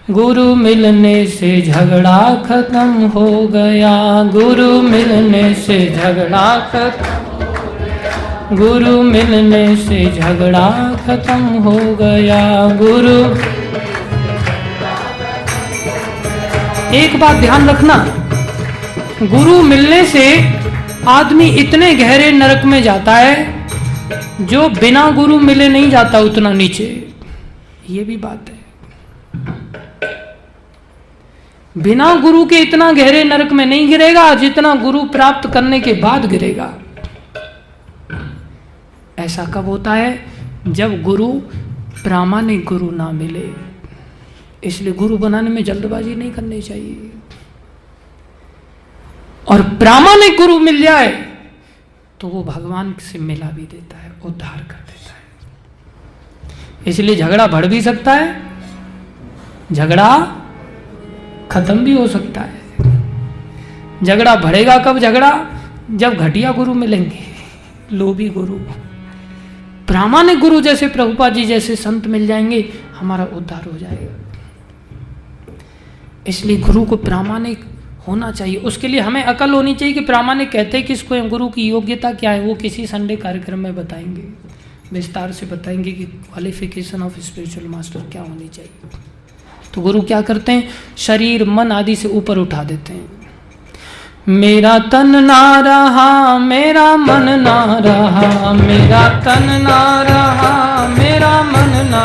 गुरु मिलने से झगड़ा खत्म हो गया, गुरु मिलने से झगड़ा खत्म, गुरु मिलने से झगड़ा खत्म हो गया। गुरु, एक बात ध्यान रखना, गुरु मिलने से आदमी इतने गहरे नरक में जाता है जो बिना गुरु मिले नहीं जाता उतना नीचे। ये भी बात है, बिना गुरु के इतना गहरे नरक में नहीं गिरेगा जितना गुरु प्राप्त करने के बाद गिरेगा। ऐसा कब होता है? जब गुरु, प्रामाणिक गुरु ना मिले। इसलिए गुरु बनाने में जल्दबाजी नहीं करनी चाहिए, और प्रामाणिक गुरु मिल जाए तो वो भगवान से मिला भी देता है, उद्धार कर देता है। इसलिए झगड़ा बढ़ भी सकता है, झगड़ा खत्म भी हो सकता है। झगड़ा बढ़ेगा कब? झगड़ा जब घटिया गुरु मिलेंगे, लोभी गुरु। प्रामाणिक गुरु जैसे प्रभुपाद जी जैसे संत मिल जाएंगे, हमारा उद्धार हो जाएगा। इसलिए गुरु को प्रामाणिक होना चाहिए। उसके लिए हमें अकल होनी चाहिए कि प्रामाणिक कहते किसको है, गुरु की योग्यता क्या है। वो किसी संडे कार्यक्रम में बताएंगे, विस्तार से बताएंगे कि क्वालिफिकेशन ऑफ स्पिरिचुअल मास्टर क्या होनी चाहिए। तो गुरु क्या करते हैं? शरीर मन आदि से ऊपर उठा देते हैं। मेरा तन ना रहा, मेरा मन ना रहा, मेरा तन ना रहा, मेरा मन ना,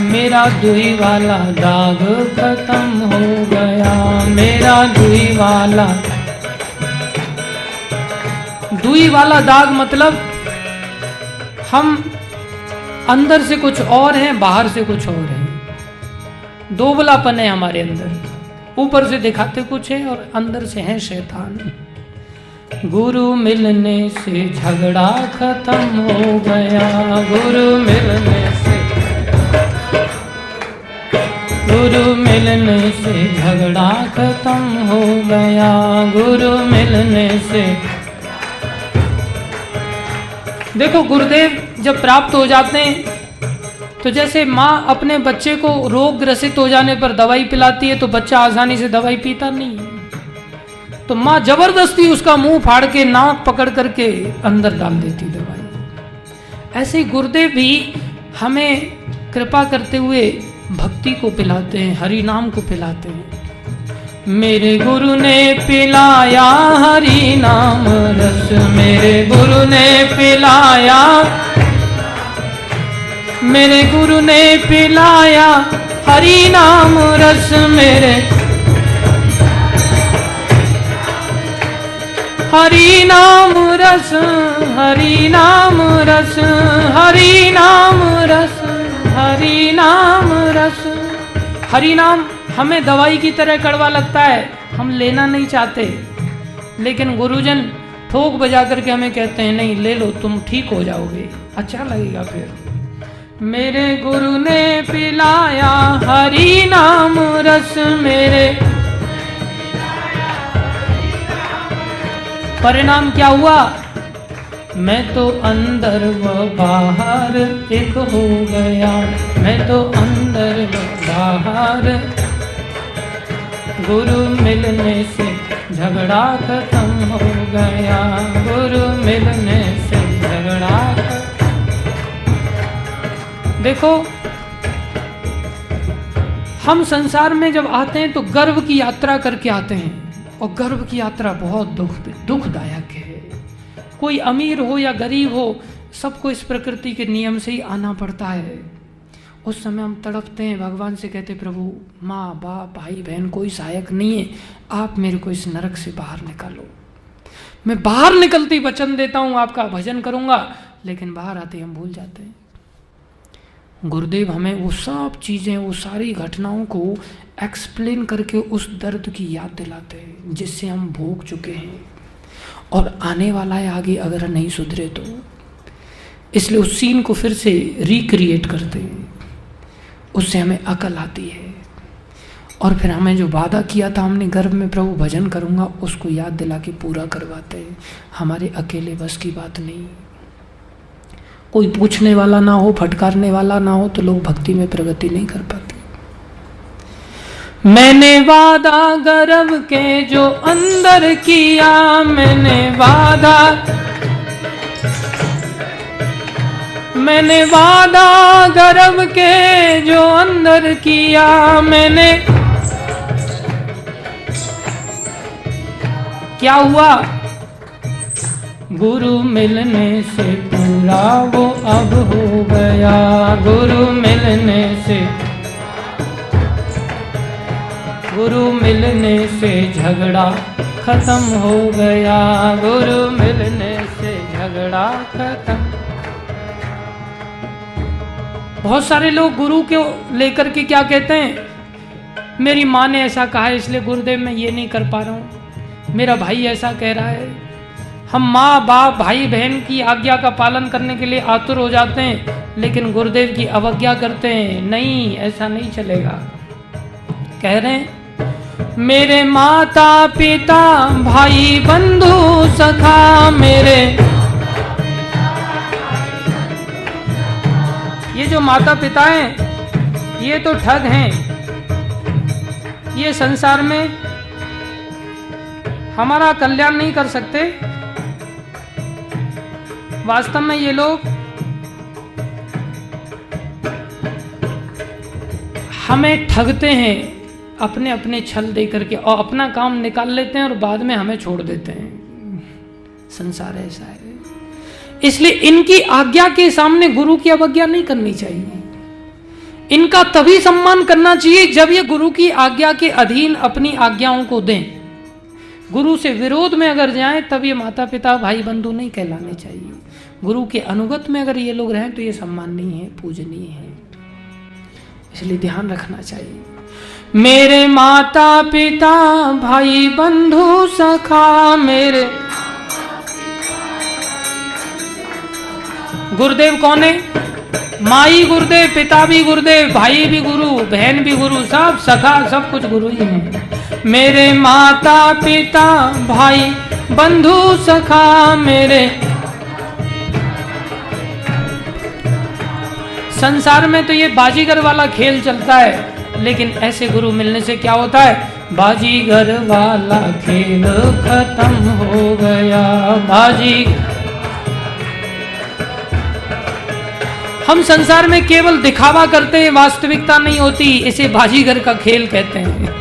मेरा दुई वाला दाग खत्म हो गया, मेरा दुई वाला दाग मतलब हम अंदर से कुछ और हैं, बाहर से कुछ और हैं। दोबलापन है हमारे अंदर, ऊपर से दिखाते कुछ है और अंदर से है शैतान। गुरु मिलने से झगड़ा खत्म हो गया, गुरु मिलने से, गुरु मिलने से झगड़ा खत्म हो गया, गुरु मिलने से। देखो, गुरुदेव जब प्राप्त हो जाते हैं तो जैसे माँ अपने बच्चे को रोग ग्रसित हो जाने पर दवाई पिलाती है तो बच्चा आसानी से दवाई पीता नहीं है, तो माँ जबरदस्ती उसका मुंह फाड़ के नाक पकड़ करके अंदर डाल देती दवाई। ऐसे ही गुरुदेव भी हमें कृपा करते हुए भक्ति को पिलाते हैं, हरि नाम को पिलाते हैं। मेरे गुरु ने पिलाया हरि नाम रस, मेरे गुरु ने पिलाया, मेरे गुरु ने पिलाया हरि नाम रस, मेरे हरि नाम रस, हरि नाम रस, हरि नाम रस, हरि नाम रस। हरि नाम हमें दवाई की तरह कड़वा लगता है, हम लेना नहीं चाहते, लेकिन गुरुजन ठोक बजा करके हमें कहते हैं नहीं ले लो, तुम ठीक हो जाओगे, अच्छा लगेगा। फिर मेरे गुरु ने पिलाया हरि नाम रस, मेरे परिणाम क्या हुआ? मैं तो अंदर व बाहर एक हो गया, मैं तो अंदर व बाहर, गुरु मिलने से झगड़ा खत्म हो गया, गुरु मिलने से झगड़ा। देखो, हम संसार में जब आते हैं तो गर्व की यात्रा करके आते हैं, और गर्व की यात्रा बहुत दुखदायक है। कोई अमीर हो या गरीब हो, सबको इस प्रकृति के नियम से ही आना पड़ता है। उस समय हम तड़पते हैं, भगवान से कहते प्रभु माँ बाप भाई बहन कोई सहायक नहीं है, आप मेरे को इस नरक से बाहर निकालो। मैं बाहर निकलते ही वचन देता हूँ आपका भजन करूँगा, लेकिन बाहर आते हम भूल जाते हैं। गुरुदेव हमें वो सब चीज़ें, वो सारी घटनाओं को एक्सप्लेन करके उस दर्द की याद दिलाते हैं जिससे हम भोग चुके हैं और आने वाला है आगे अगर नहीं सुधरे तो। इसलिए उस सीन को फिर से रिक्रिएट करते हैं, उससे हमें अकल आती है, और फिर हमें जो वादा किया था हमने गर्भ में प्रभु भजन करूँगा, उसको याद दिला के पूरा करवाते हैं। हमारे अकेले बस की बात नहीं, कोई पूछने वाला ना हो, फटकारने वाला ना हो तो लोग भक्ति में प्रगति नहीं कर पाते। मैंने वादा गर्व के जो अंदर किया, मैंने वादा गर्व के जो अंदर किया, मैंने क्या हुआ? गुरु मिलने से पूरा वो अब हो गया, गुरु मिलने से झगड़ा खत्म हो गया, गुरु मिलने से झगड़ा खत्म। बहुत सारे लोग गुरु को लेकर के क्या कहते हैं, मेरी माँ ने ऐसा कहा है इसलिए गुरुदेव मैं ये नहीं कर पा रहा हूँ, मेरा भाई ऐसा कह रहा है। हम माँ बाप भाई बहन की आज्ञा का पालन करने के लिए आतुर हो जाते हैं, लेकिन गुरुदेव की अवज्ञा करते हैं। नहीं, ऐसा नहीं चलेगा। कह रहे हैं मेरे माता पिता भाई बंधु सखा, मेरे ये जो माता पिता हैं ये तो ठग हैं। ये संसार में हमारा कल्याण नहीं कर सकते। वास्तव में ये लोग हमें ठगते हैं, अपने अपने छल दे करके, और अपना काम निकाल लेते हैं और बाद में हमें छोड़ देते हैं। संसार ऐसा है। इसलिए इनकी आज्ञा के सामने गुरु की अवज्ञा नहीं करनी चाहिए। इनका तभी सम्मान करना चाहिए जब ये गुरु की आज्ञा के अधीन अपनी आज्ञाओं को दें। गुरु से विरोध में अगर जाएं तब ये माता पिता भाई बंधु नहीं कहलाने चाहिए। गुरु के अनुगत में अगर ये लोग रहें तो ये सम्माननीय है, पूजनीय है। इसलिए ध्यान रखना चाहिए। मेरे माता पिता भाई बंधु सखा, मेरे गुरुदेव कौन है? माई गुरुदेव, पिता भी गुरुदेव, भाई भी गुरु, बहन भी गुरु, सब सखा, सब कुछ गुरु ही है। मेरे माता पिता भाई बंधु सखा, मेरे संसार में तो ये बाजीगर वाला खेल चलता है, लेकिन ऐसे गुरु मिलने से क्या होता है? बाजीगर वाला खेल खत्म हो गया। हम संसार में केवल दिखावा करते हैं, वास्तविकता नहीं होती। इसे बाजीगर का खेल कहते हैं।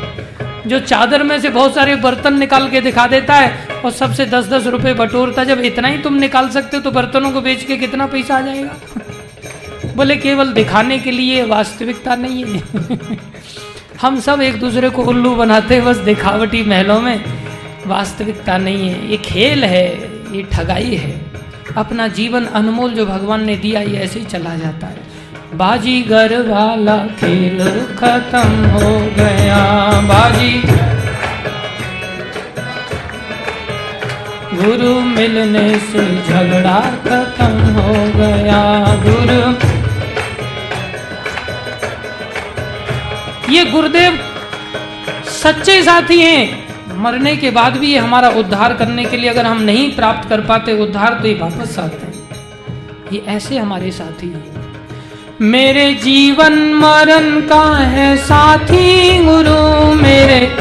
जो चादर में से बहुत सारे बर्तन निकाल के दिखा देता है और सबसे 10-10 रुपए बटोरता। जब इतना ही तुम निकाल सकते हो तो बर्तनों को बेच के कितना पैसा आ जाएगा? बोले केवल दिखाने के लिए, वास्तविकता नहीं है। हम सब एक दूसरे को उल्लू बनाते हैं बस दिखावटी महलों में। वास्तविकता नहीं है, ये खेल है, ये ठगाई है। अपना जीवन अनमोल जो भगवान ने दिया ये ऐसे ही चला जाता है। बाजीगर वाला खेल खत्म हो गया। गुरु मिलने से झगड़ा खत्म हो गया। ये गुरुदेव सच्चे साथी हैं। मरने के बाद भी ये हमारा उद्धार करने के लिए, अगर हम नहीं प्राप्त कर पाते उद्धार, तो ये वापस आते हैं। ये ऐसे हमारे साथी हैं। मेरे जीवन मरण का है साथी गुरु मेरे,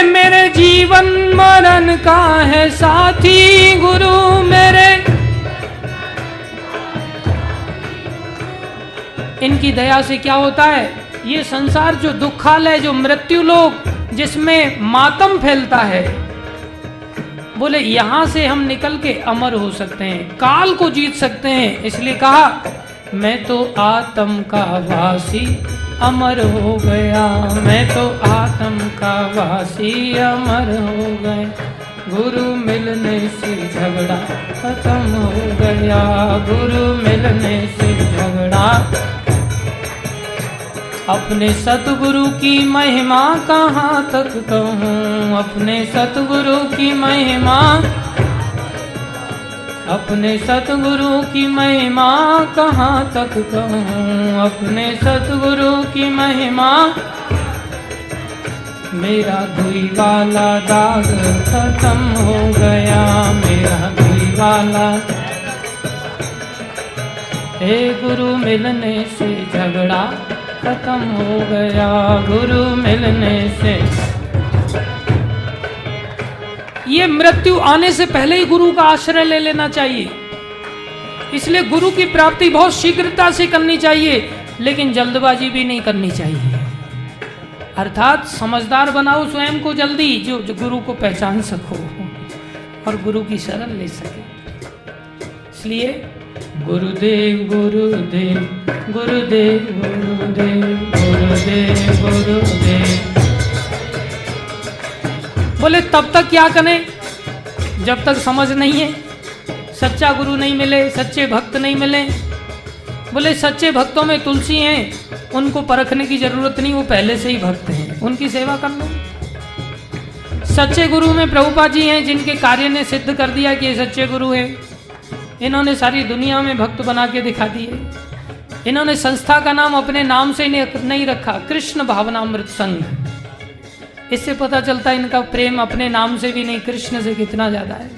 मेरे जीवन मरण का है साथी गुरु मेरे। इनकी दया से क्या होता है? ये संसार जो दुखालय, जो मृत्यु लोक, जिसमें मातम फैलता है, बोले यहां से हम निकल के अमर हो सकते हैं, काल को जीत सकते हैं। इसलिए कहा मैं तो आत्म का वासी अमर हो गया, मैं तो आत्म का वासी अमर हो गए। गुरु मिलने से झगड़ा खत्म हो गया, गुरु मिलने से झगड़ा। अपने सतगुरु की महिमा कहाँ तक कहूँ, अपने सतगुरु की महिमा, अपने सतगुरु की महिमा कहाँ तक कहूँ, अपने सतगुरु की महिमा। मेरा धुई वाला दाग खत्म हो गया, मेरा धुई वाला। हे गुरु मिलने से झगड़ा खत्म हो गया, गुरु मिलने से। ये मृत्यु आने से पहले ही गुरु का आश्रय ले लेना चाहिए। इसलिए गुरु की प्राप्ति बहुत शीघ्रता से करनी चाहिए, लेकिन जल्दबाजी भी नहीं करनी चाहिए। अर्थात समझदार बनाओ स्वयं को जल्दी, जो गुरु को पहचान सको और गुरु की शरण ले सके। इसलिए गुरुदेव गुरुदेव गुरुदेव गुरुदेव गुरुदेव गुरुदेव। बोले तब तक क्या करें जब तक समझ नहीं है, सच्चा गुरु नहीं मिले, सच्चे भक्त नहीं मिले। बोले सच्चे भक्तों में तुलसी हैं, उनको परखने की जरूरत नहीं, वो पहले से ही भक्त हैं, उनकी सेवा कर लो। सच्चे गुरु में प्रभुपाद जी हैं, जिनके कार्य ने सिद्ध कर दिया कि ये सच्चे गुरु हैं। इन्होंने सारी दुनिया में भक्त बना के दिखा दिए। इन्होंने संस्था का नाम अपने नाम से नहीं रखा, कृष्ण भावनामृत संघ। इससे पता चलता है इनका प्रेम अपने नाम से भी नहीं, कृष्ण से कितना ज्यादा है।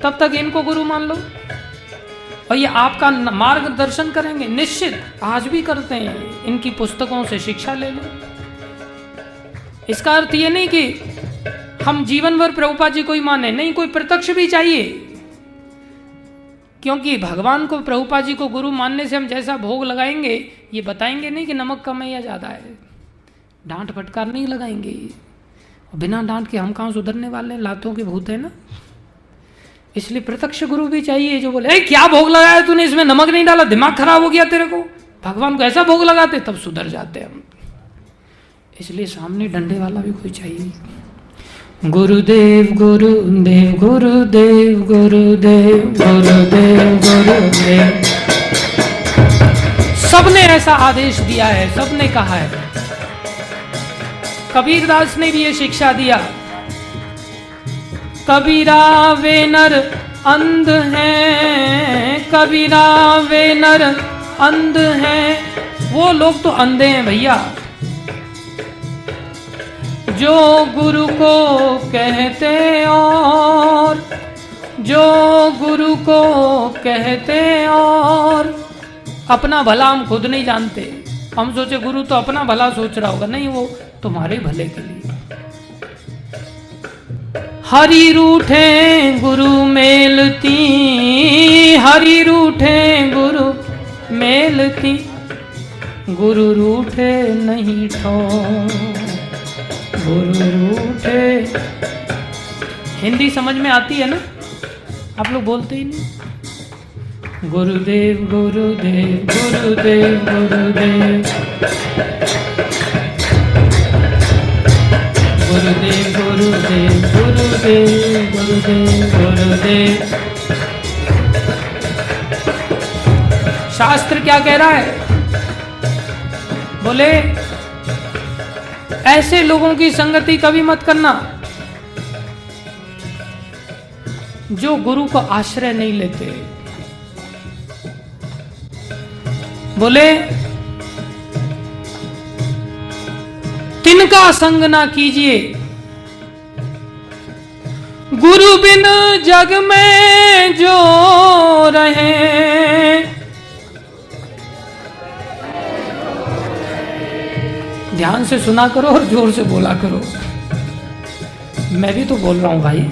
तब तक इनको गुरु मान लो और ये आपका मार्गदर्शन करेंगे, निश्चित आज भी करते हैं। इनकी पुस्तकों से शिक्षा ले लो। इसका अर्थ ये नहीं कि हम जीवन भर प्रभुपाद जी को ही माने, नहीं, कोई प्रत्यक्ष भी चाहिए। क्योंकि भगवान को, प्रभुपाद जी को गुरु मानने से हम जैसा भोग लगाएंगे, ये बताएंगे नहीं कि नमक कम है या ज़्यादा है, डांट फटकार नहीं लगाएंगे। बिना डांट के हम कहाँ सुधरने वाले हैं, लातों के भूत है ना। इसलिए प्रत्यक्ष गुरु भी चाहिए जो बोले क्या भोग लगाया तूने, इसमें नमक नहीं डाला, दिमाग खराब हो गया तेरे को। भगवान को ऐसा भोग लगाते तब सुधर जाते हम। इसलिए सामने डंडे वाला भी कोई चाहिए। गुरुदेव गुरुदेव गुरुदेव गुरुदेव गुरुदेव गुरुदेव। सबने ऐसा आदेश दिया है, सबने कहा है। कबीरदास ने भी ये शिक्षा दिया, कबीरा वे नर अंध हैं, कबीरा वे नर अंध हैं। वो लोग तो अंधे हैं भैया जो गुरु को कहते और जो गुरु को कहते और अपना भला हम खुद नहीं जानते। हम सोचे गुरु तो अपना भला सोच रहा होगा, नहीं, वो तुम्हारे भले के लिए। हरि रूठे गुरु मेलती, हरि रूठे गुरु मेलती, गुरु रूठे नहीं ठोर, गुरु रूठे। हिंदी समझ में आती है ना, आप लोग बोलते ही नहीं। गुरुदेव गुरुदेव गुरुदेव गुरुदेव गुरुदेव गुरुदेव गुरुदेव गुरुदेव गुरुदेव। शास्त्र क्या कह रहा है? बोले ऐसे लोगों की संगति कभी मत करना जो गुरु को आश्रय नहीं लेते। बोले तिनका संग ना कीजिए, गुरु बिन जग में जो रहे। ध्यान से सुना करो और जोर से बोला करो। मैं भी तो बोल रहा हूं भाई,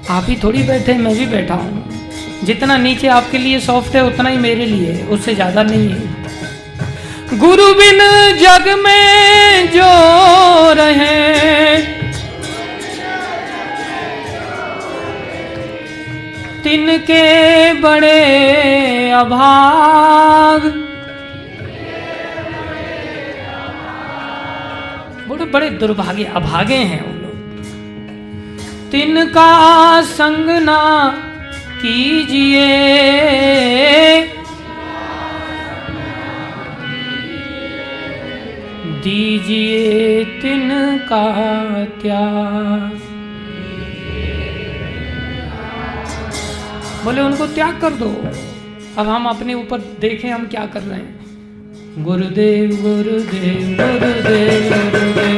आप ही थोड़ी बैठे, मैं भी बैठा हूं। जितना नीचे आपके लिए सॉफ्ट है उतना ही मेरे लिए है, उससे ज्यादा नहीं है। गुरु बिन जग में जो रहे, तिनके बड़े अभाग। बड़े दुर्भाग्य अभागे हैं वो लोग। तिनका संग ना कीजिए, दीजिए तिनका त्याग। बोले उनको त्याग कर दो। अब हम अपने ऊपर देखें हम क्या कर रहे हैं। गुरुदेव गुरुदेव गुरुदेव गुरुदेव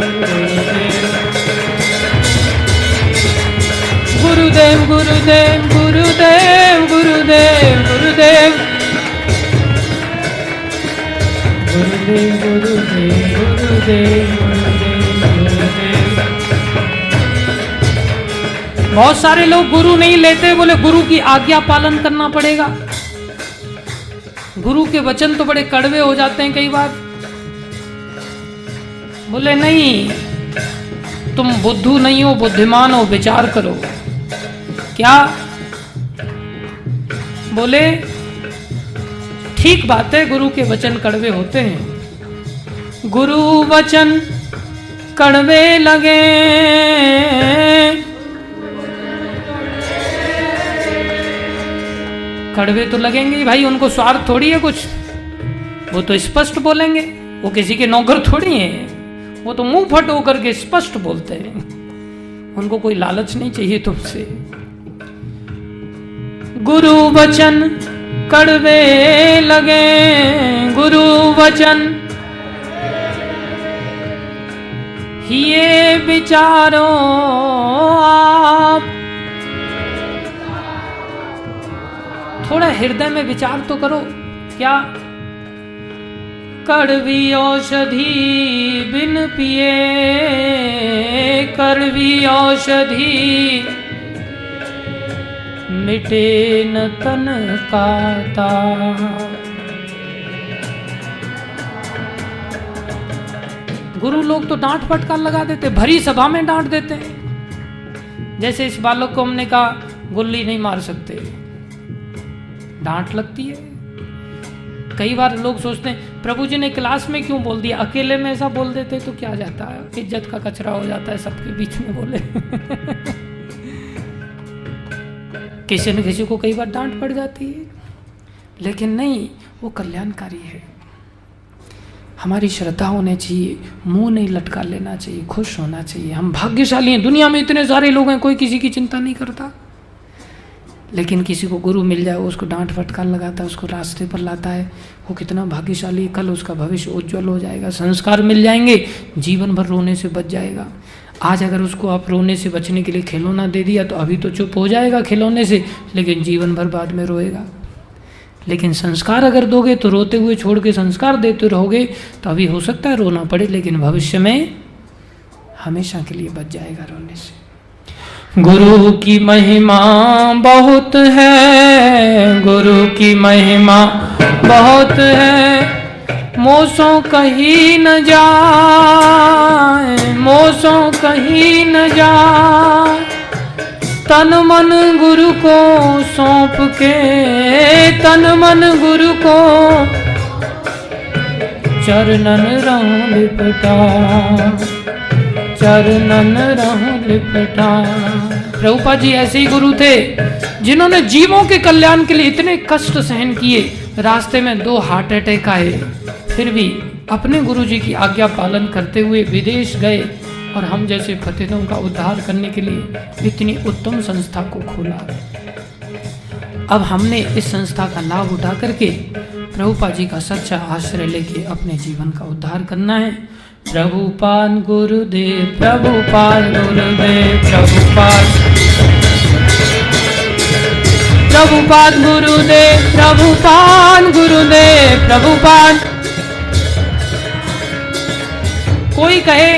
गुरुदेव गुरुदेव गुरुदेव गुरुदेव गुरुदेव गुरुदेव गुरुदेव गुरुदेव गुरुदेव गुरुदेव। बहुत सारे लोग गुरु नहीं लेते, बोले गुरु की आज्ञा पालन करना पड़ेगा। गुरु के वचन तो बड़े कड़वे हो जाते हैं कई बार। बोले नहीं, तुम बुद्धू नहीं हो, बुद्धिमान हो, विचार करो। क्या बोले? ठीक बात है, गुरु के वचन कड़वे होते हैं। गुरु वचन कड़वे लगे, कड़वे तो लगेंगे ही भाई, उनको स्वार्थ थोड़ी है कुछ। वो तो स्पष्ट बोलेंगे, वो किसी के नौकर थोड़ी हैं, वो तो मुंह फट होकर के स्पष्ट बोलते हैं। उनको कोई लालच नहीं चाहिए तुमसे। गुरु वचन कड़वे लगे, गुरु वचन ये विचारो आप। थोड़ा हृदय में विचार तो करो। क्या? कड़वी औषधि बिन पिए, कड़वी औषधि मिटे न तन का ताप। गुरु लोग तो डांट फटकार लगा देते, भरी सभा में डांट देते हैं। जैसे इस बालक को हमने कहा गुल्ली नहीं मार सकते, डांट लगती है। कई बार लोग सोचते हैं प्रभु जी ने क्लास में क्यों बोल दिया, अकेले में ऐसा बोल देते तो क्या जाता है, इज्जत का कचरा हो जाता है सबके बीच में बोले। किसी न किसी को कई बार डांट पड़ जाती है, लेकिन नहीं, वो कल्याणकारी है। हमारी श्रद्धा होनी चाहिए, मुंह नहीं लटका लेना चाहिए, खुश होना चाहिए। हम भाग्यशाली हैं, दुनिया में इतने सारे लोग हैं, कोई किसी की चिंता नहीं करता। लेकिन किसी को गुरु मिल जाए, उसको डांट फटकार लगाता है, उसको रास्ते पर लाता है, वो कितना भाग्यशाली है। कल उसका भविष्य उज्जवल हो जाएगा, संस्कार मिल जाएंगे, जीवन भर रोने से बच जाएगा। आज अगर उसको आप रोने से बचने के लिए खिलौना दे दिया तो अभी तो चुप हो जाएगा खिलौने से, लेकिन जीवन भर बाद में रोएगा। लेकिन संस्कार अगर दोगे तो रोते हुए छोड़ के संस्कार देते रहोगे तो अभी हो सकता है रोना पड़े, लेकिन भविष्य में हमेशा के लिए बच जाएगा रोने से। गुरु की महिमा बहुत है, गुरु की महिमा बहुत है, मोसों कहीं न जाए, मोसों कहीं न जाए। तन मन गुरु को सौंप के, तन मन गुरु को चरणन रहूं लिपटा, चरणन रहूं लिपटा। प्रभुपाद जी ऐसे ही गुरु थे जिन्होंने जीवों के कल्याण के लिए इतने कष्ट सहन किए। रास्ते में 2 हार्ट अटैक आए, फिर भी अपने गुरु जी की आज्ञा पालन करते हुए विदेश गए और हम जैसे पतितों का उद्धार करने के लिए इतनी उत्तम संस्था को खोला। अब हमने इस संस्था का लाभ उठा करके प्रभुपाद जी का सच्चा आश्रय लेके अपने जीवन का उद्धार करना है। प्रभुपाद गुरुदेव, प्रभुपाद गुरुदेव, प्रभुपाद, प्रभुपाद गुरुदेव, प्रभुपाद गुरुदेव, प्रभुपाद। कोई कहे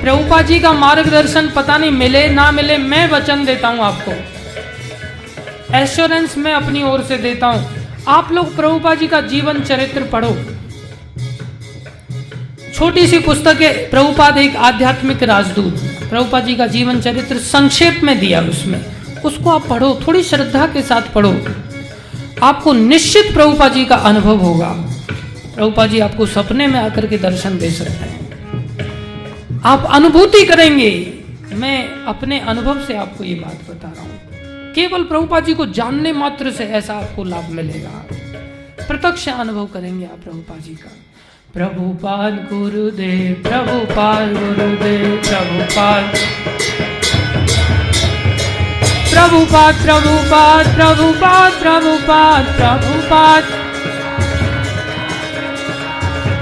प्रभुपाद जी का मार्गदर्शन पता नहीं मिले ना मिले, मैं वचन देता हूं आपको, एश्योरेंस मैं अपनी ओर से देता हूं। आप लोग प्रभुपाद जी का जीवन चरित्र पढ़ो। छोटी सी पुस्तक है प्रभुपाद एक आध्यात्मिक राजदूत, प्रभुपाद जी का जीवन चरित्र संक्षेप में दिया उसमें, उसको आप पढ़ो, थोड़ी श्रद्धा के साथ पढ़ो, आपको निश्चित प्रभुपाद जी का अनुभव होगा। प्रभुपाद जी आपको सपने में आकर के दर्शन दे सकते हैं, आप अनुभूति करेंगे। मैं अपने अनुभव से आपको ये बात बता रहा हूं, केवल प्रभुपाद जी को जानने मात्र से ऐसा आपको लाभ मिलेगा, प्रत्यक्ष अनुभव करेंगे आप प्रभुपाद जी का। प्रभुपाद गुरुदेव, प्रभुपाद गुरुदेव, प्रभुपाद, प्रभुपाद, प्रभुपाद, प्रभुपाद, प्रभुपाद, प्रभुपाद,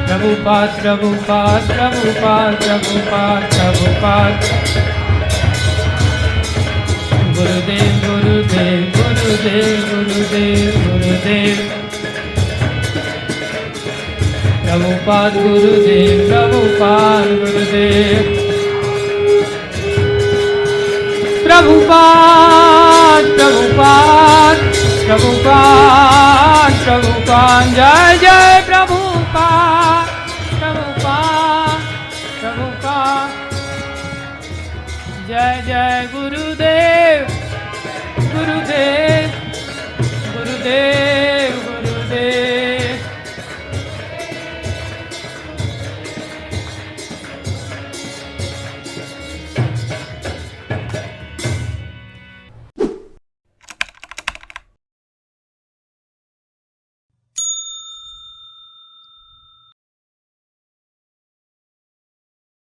प्रभुपाद, प्रभुपाद, प्रभुपाद, प्रभुपाद, प्रभुपाद। गुरुदेव, गुरुदेव, गुरुदेव, गुरुदेव, गुरुदेव। प्रभुपाद गुरुदेव, प्रभुपाद गुरुदेव, प्रभुपाद प्रभुपाद प्रभुपाद प्रभुपाद, जय जय प्रभुपाद प्रभुपाद प्रभुपाद, जय जय गुरुदेव गुरुदेव।